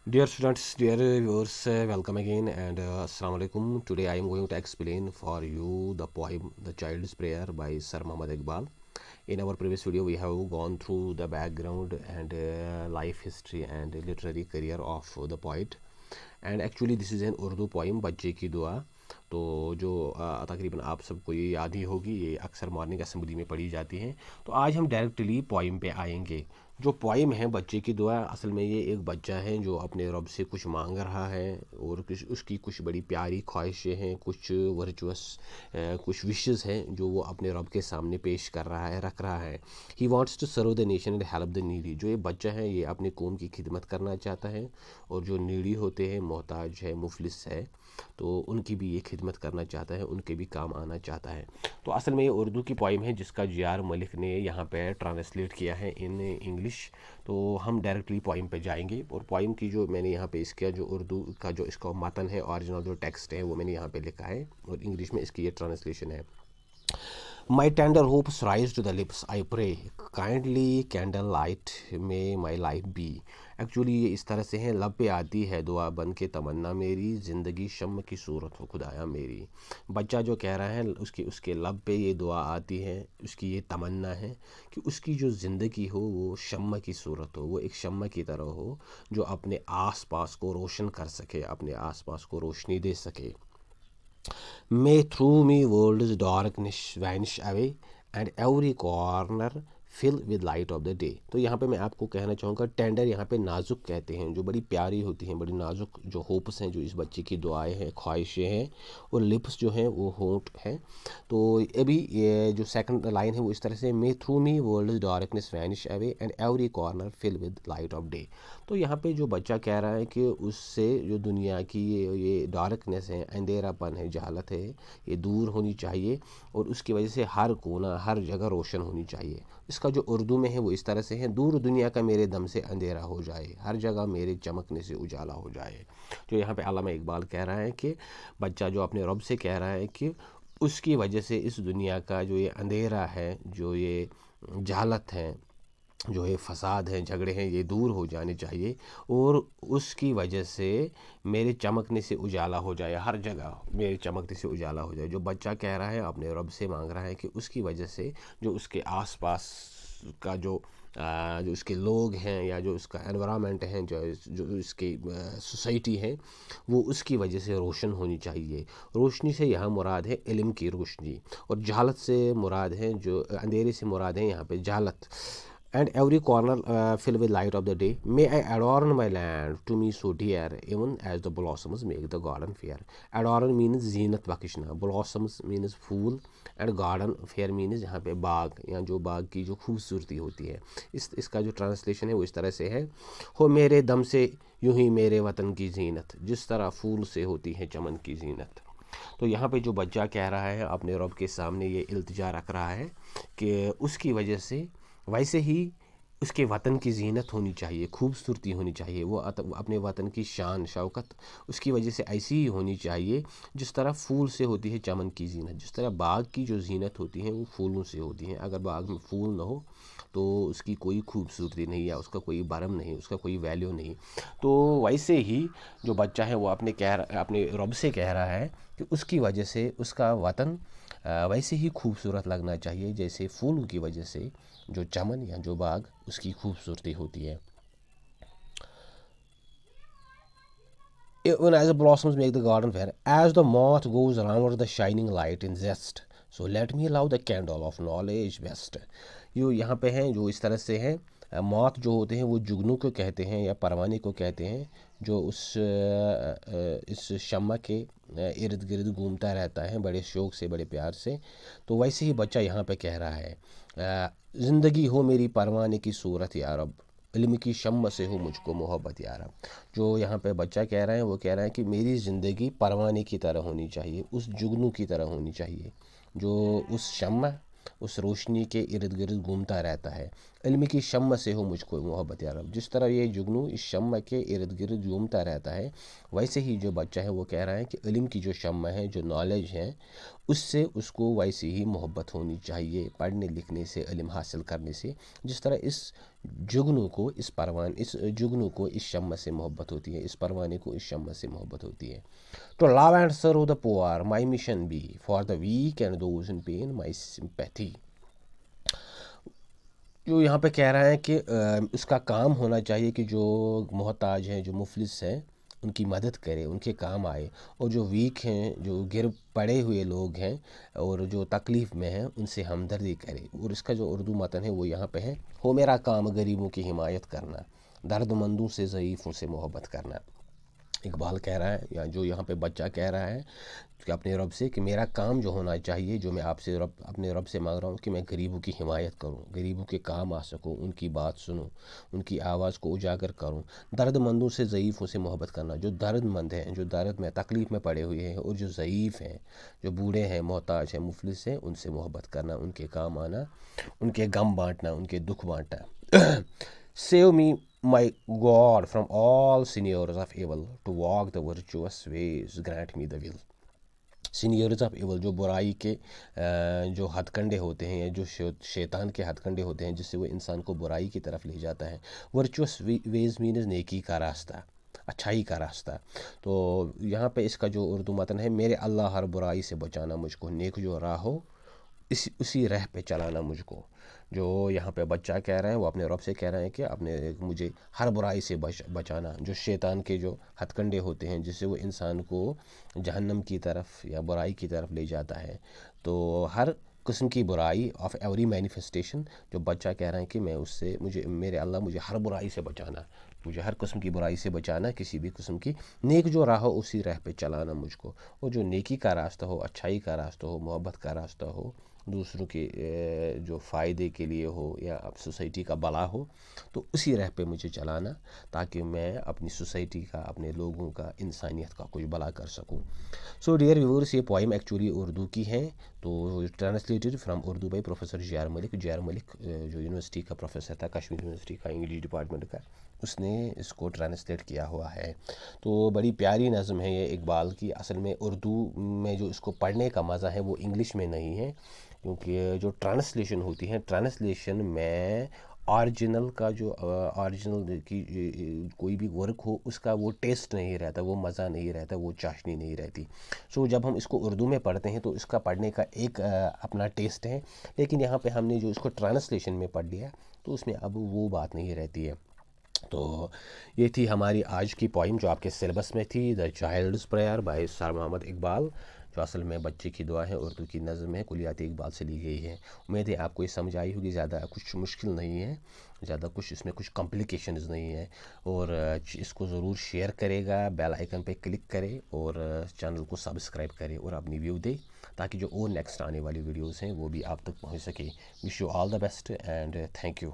Dear students, dear viewers, welcome again and Assalamu alaikum. Today I am going to explain for you the poem The Child's Prayer by Sir Muhammad Iqbal. In our previous video, we have gone through the background and life history and literary career of the poet. And actually this is an Urdu poem, बच्चे की दुआ. तो जो तकरीबन आप सबको ये याद ही होगी, ये अक्सर मॉर्निंग असेंबली में पढ़ी जाती हैं. तो आज हम डायरेक्टली पोइम पे आएंगे. जो पोइम है बच्चे की दुआ, असल में ये एक बच्चा है जो अपने रब से कुछ मांग रहा है और उसकी कुछ बड़ी प्यारी ख्वाहिशें हैं, कुछ वर्चुअस कुछ विशेस हैं जो वो अपने रब के सामने पेश कर रहा है, रख रहा है. He wants to serve the nation and help the needy. जो ये बच्चा है ये अपनी कौम की खिदमत करना चाहता है और जो नीडी होते हैं, मोहताज है, मुफलिस है, तो उनकी भी ये खिदमत करना चाहता है, उनके भी काम आना चाहता है. तो असल में ये उर्दू की पोइम है जिसका जी.आर. मलिक ने यहाँ पे ट्रांसलेट किया है इन इंग्लिश. तो हम डायरेक्टली पोइम पे जाएंगे और पोइम की जो मैंने यहाँ पे इसका जो उर्दू का जो इसका मतन है, ओरिजिनल जो टेक्स्ट है वो मैंने यहाँ पे लिखा है और इंग्लिश में इसकी ये ट्रांसलेशन है. My tender hopes rise to the lips, I pray, kindly candle light may my life be. Actually ये इस तरह से है, लब पे आती है दुआ बन के तमन्ना मेरी, ज़िंदगी शम्म की सूरत हो खुदाया मेरी. बच्चा जो कह रहा है उसके लब पे ये दुआ आती है, उसकी ये तमन्ना है कि उसकी जो ज़िंदगी हो वो शम्म की सूरत हो, वो एक शम्म की तरह हो जो अपने आस पास को रोशन कर सके, अपने आस पास को रोशनी दे सके. May through me world's darkness vanish away and every corner fill with light of the day. तो यहाँ पे मैं आपको कहना चाहूँगा, टेंडर यहाँ पे नाजुक कहते हैं, जो बड़ी प्यारी होती हैं, बड़ी नाजुक जो होप्स हैं, जो इस बच्चे की दुआएं हैं, ख्वाहिशें हैं, और लिप्स जो हैं वो होंठ हैं. तो अभी ये जो सेकंड लाइन है वो इस तरह से, may through me world darkness vanish away and every corner fill with light of day. तो यहाँ पे जो बच्चा कह रहा है कि उससे जो दुनिया की ये डार्कनेस है, अंधेरापन है, जहालत है, ये दूर होनी चाहिए और उसकी वजह से हर कोना हर जगह रोशन होनी चाहिए. इसका जो उर्दू में है वो इस तरह से है, दूर दुनिया का मेरे दम से अंधेरा हो जाए, हर जगह मेरे चमकने से उजाला हो जाए. जो यहाँ पे अल्लामा इकबाल कह रहा है कि बच्चा जो अपने रब से कह रहा है कि उसकी वजह से इस दुनिया का जो ये अंधेरा है, जो ये जहालत है, जो ये फसाद हैं, झगड़े हैं, ये दूर हो जाने चाहिए और उसकी वजह से मेरे चमकने से उजाला हो जाए, हर जगह मेरे चमकने से उजाला हो जाए. जो बच्चा कह रहा है अपने रब से मांग रहा है कि उसकी वजह से जो उसके आसपास का जो उसके लोग हैं या जो उसका एनवायरनमेंट है, जो इसकी सोसाइटी है, वो उसकी वजह से रोशन होनी चाहिए. रोशनी से यहाँ मुराद है इल्म की रोशनी और जहालत से मुराद है, जो अंधेरे से मुराद है यहाँ पे जहालत. And every corner filled with light of the day. May I adorn my land to me so dear, even as the blossoms make the garden fair. Adorn means Zeenat बख्शना, blossoms means fool, and garden fair means यहाँ पे बाग या जो बाग की जो खूबसूरती होती है. इसका जो ट्रांसलेशन है वो इस तरह से है, हो मेरे दम से यूं ही मेरे वतन की जीनत, जिस तरह फूल से होती है चमन की जीनत. तो यहाँ पे जो बच्चा कह रहा है अपने रब के सामने ये इल्तिजा रख रहा है कि उसकी वजह से वैसे ही उसके वतन की जीनत होनी चाहिए, खूबसूरती होनी चाहिए, वो अपने वतन की शान शौकत उसकी वजह से ऐसी ही होनी चाहिए जिस तरह फूल से होती है चमन की जीनत, जिस तरह बाग की जो जीनत होती है वो फूलों से होती है. अगर बाग में फूल ना हो तो उसकी कोई खूबसूरती नहीं, या उसका कोई बरम नहीं, उसका कोई वैल्यू नहीं. तो वैसे ही जो बच्चा है वो अपने रब से कह रहा है कि उसकी वजह से उसका वतन वैसे ही खूबसूरत लगना चाहिए जैसे फूलों की वजह से जो चमन या जो बाग उसकी खूबसूरती होती है. Even as the blossoms make the garden fair, as the moth goes around the shining light in zest, so let me love the candle of knowledge best. यो यहाँ पे हैं जो इस तरह से हैं, मौत जो होते हैं वो जुगनू को कहते हैं या परवाने को कहते हैं, जो इस शम्मा के इर्द गिर्द घूमता रहता है बड़े शौक़ से, बड़े प्यार से. तो वैसे ही बच्चा यहाँ पे कह रहा है, ज़िंदगी हो मेरी परवाने की सूरत या रब, इल्म की शम्म से हो मुझको मोहब्बत या रब. जो यहाँ पे बच्चा कह रहा है वो कह रहा है कि मेरी ज़िंदगी परवाने की तरह होनी चाहिए, उस जुगनू की तरह होनी चाहिए जो उस शम्मा, उस रोशनी के इर्द गिर्द घूमता रहता है. इल्म की शम्म से हो मुझको मोहब्बत या रब, जिस तरह ये जुगनू इस शम्म के इर्द गिर्द घूमता रहता है, वैसे ही जो बच्चा है वो कह रहा है कि इल्म की जो शम्म है, जो नॉलेज है, उससे उसको वैसी ही मोहब्बत होनी चाहिए, पढ़ने लिखने से, इल्म हासिल करने से, जिस तरह इस जुगनू को इस जुगनू को इस शम्मा से मोहब्बत होती है, इस परवाने को इस शम्मा से मोहब्बत होती है। To love and serve the poor, my mission be, for the weak and those in pain, my sympathy. जो यहाँ पे कह रहा है कि उसका काम होना चाहिए कि जो मोहताज हैं, जो मुफलिस हैं, उनकी मदद करे, उनके काम आए, और जो वीक हैं, जो गिर पड़े हुए लोग हैं और जो तकलीफ़ में हैं, उनसे हमदर्दी करे। और इसका जो उर्दू मतन है वो यहाँ पे है, हो मेरा काम गरीबों की हिमायत करना, दर्दमंदों से ज़ईफ़ों से मोहब्बत करना। इकबाल कह रहा है, या जो यहाँ पे बच्चा कह रहा है कि अपने रब से कि मेरा काम जो होना चाहिए, जो मैं आपसे अपने रब से मांग रहा हूँ कि मैं गरीबों की हिमायत करूँ, गरीबों के काम आ सकूँ, उनकी बात सुनूँ, उनकी आवाज़ को उजागर करूँ, दर्दमंदों से ज़ईफ़ों से मोहब्बत करना। जो दर्दमंद हैं, जो दर्द में तकलीफ़ में पड़े हुए हैं, और जो ज़ईफ़ हैं, जो बूढ़े हैं, मोहताज हैं, मुफलिस हैं, उनसे मोहब्बत करना, उनके काम आना, उनके गम बांटना, उनके दुख बांटना। Save me, my God, from all seniors of evil, to walk the virtuous ways, grant me the will. Seniors of evil, जो बुराई के जो हथकंडे होते हैं, या जो शैतान के हथकंडे होते हैं, जिससे वो इंसान को बुराई की तरफ ले जाता है। वर्चुअस वेज मीन्स नेकी का रास्ता, अच्छाई का रास्ता। तो यहाँ पे इसका जो उर्दू मतन है, मेरे अल्लाह हर बुराई से बचाना मुझको, नेक जो राह हो उसी राह पे चलाना मुझको। जो यहाँ पे बच्चा कह रहे हैं वो अपने रब से कह रहे हैं कि अपने मुझे हर बुराई से बचाना, जो शैतान के जो हथकंडे होते हैं, जिससे वो इंसान को जहन्नम की तरफ या बुराई की तरफ ले जाता है। तो हर किस्म की बुराई ऑफ एवरी मैनिफेस्टेशन, जो बच्चा कह रहा है कि मैं उससे, मुझे मेरे अल्लाह मुझे हर बुराई से बचाना, मुझे हर किस्म की बुराई से बचाना, किसी भी किस्म की, नेक जो राह हो उसी राह पे चलाना मुझको। और जो नेकी का रास्ता हो, अच्छाई का रास्ता हो, मोहब्बत का रास्ता हो, दूसरों के जो फ़ायदे के लिए हो या सोसाइटी का भला हो, तो उसी राह पे मुझे चलाना, ताकि मैं अपनी सोसाइटी का, अपने लोगों का, इंसानियत का कुछ भला कर सकूं। सो डियर व्यूअर्स, ये पोइम एक्चुअली उर्दू की है, तो translated from Urdu by professor JR Malik. JR Malik जो यूनिवर्सिटी का प्रोफेसर था, कश्मीर यूनिवर्सिटी का इंग्लिश डिपार्टमेंट का, उसने इसको ट्रांसलेट किया हुआ है। तो बड़ी प्यारी नज़म है ये इकबाल की। असल में उर्दू में जो इसको पढ़ने का मज़ा है वो इंग्लिश में नहीं है, क्योंकि जो ट्रांसलेशन होती है, ट्रांसलेशन में ओरिजिनल का जो ओरिजिनल की कोई भी वर्क हो, उसका वो टेस्ट नहीं रहता, वो मज़ा नहीं रहता, वो चाशनी नहीं रहती। सो जब हम इसको उर्दू में पढ़ते हैं तो इसका पढ़ने का एक अपना टेस्ट है, लेकिन यहाँ पे हमने जो इसको ट्रांसलेशन में पढ़ लिया तो उसमें अब वो बात नहीं रहती है। तो ये थी हमारी आज की पोइम जो आपके सिलेबस में थी, the child's prayer by sir Mohammad Iqbal, जो असल में बच्चे की दुआ है, उर्दू की नज़म है, कुलियात इकबाल से ली गई है। उम्मीद है आपको ये समझ आई होगी, ज़्यादा कुछ मुश्किल नहीं है, ज़्यादा कुछ इसमें कुछ कॉम्प्लिकेशंस नहीं है। और इसको ज़रूर शेयर करेगा, बेल आइकन पे क्लिक करे और चैनल को सब्सक्राइब करे और अपनी व्यू दे, ताकि जो और नेक्स्ट आने वाली वीडियोज़ हैं वो भी आप तक पहुँच सके। Wish you all the best and thank you.